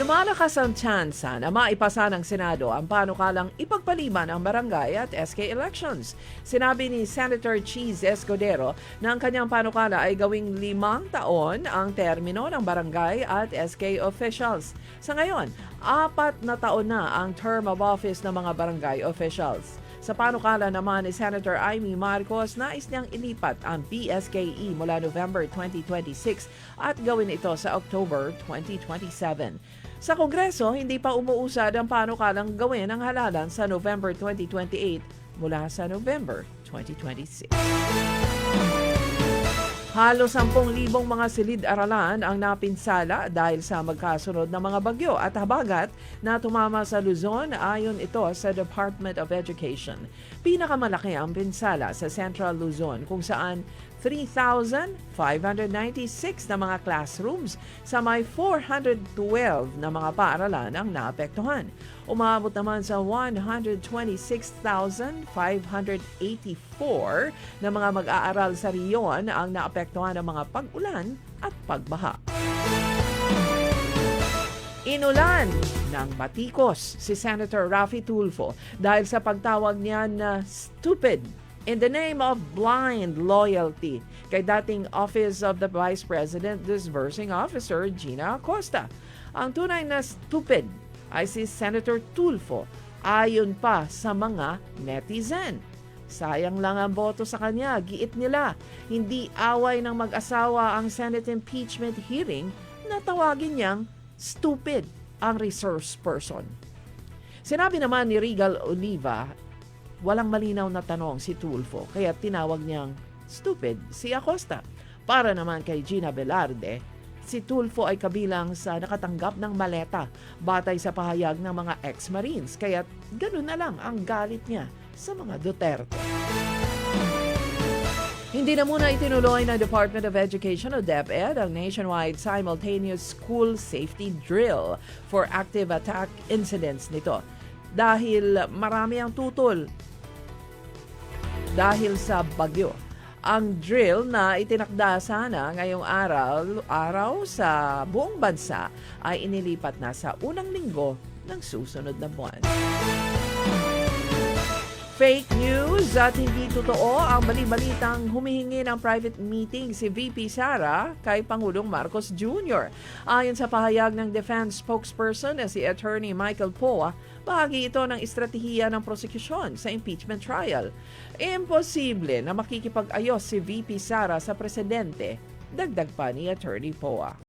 Lumalakas ang tsansa na maipasa ng Senado ang panukalang ipagpaliban ang barangay at SK elections. Sinabi ni Senator Cheese Escudero na ang kanyang panukala ay gawing 5 taon ang termino ng barangay at SK officials. Sa ngayon, 4 na taon na ang term of office ng mga barangay officials. Sa panukala naman ni Senator Amy Marcos, nais niyang ilipat ang PSKE mula November 2026 at gawin ito sa October 2027. Sa Kongreso, hindi pa umuusad ang panukalang gawin ang halalan sa November 2028 mula sa November 2026. Halos 10,000 mga silid-aralan ang napinsala dahil sa magkasunod na mga bagyo at habagat na tumama sa Luzon ayon ito sa Department of Education. Pinakamalaki ang pinsala sa Central Luzon kung saan 3,596 na mga classrooms sa may 412 na mga paaralan ang naapektuhan. Umabot naman sa 126,584 na mga mag-aaral sa riyon ang naapektuhan ng mga pag-ulan at pagbaha. Inulan ng batikos si Senator Raffy Tulfo dahil sa pagtawag niya na stupid in the name of blind loyalty kay dating Office of the Vice President Disbursing Officer Gina Acosta. Ang tunay na stupid ay si Senator Tulfo ayon pa sa mga netizen. Sayang lang ang boto sa kanya, giit nila. Hindi away ng mag-asawa ang Senate impeachment hearing na tawagin niyang stupid ang resource person. Sinabi naman ni Regal Oliva, walang malinaw na tanong si Tulfo kaya tinawag niyang stupid si Acosta. Para naman kay Gina Velarde, si Tulfo ay kabilang sa nakatanggap ng maleta batay sa pahayag ng mga ex-Marines kaya ganun na lang ang galit niya sa mga Duterte. Hindi na muna itinuloy ng Department of Education o DepEd ang nationwide simultaneous school safety drill for active attack incidents nito dahil marami ang tutol dahil sa bagyo. Ang drill na itinakda sana ngayong araw sa buong bansa ay inilipat na sa unang linggo ng susunod na buwan. Fake news at hindi totoo ang bali-balitang humihingi ng private meeting si VP Sara kay Pangulong Marcos Jr. Ayon sa pahayag ng defense spokesperson na si Attorney Michael Poa, bahagi ito ng estratehiya ng prosekusyon sa impeachment trial. Imposible na makikipag-ayos si VP Sara sa presidente, dagdag pa ni Attorney Poa.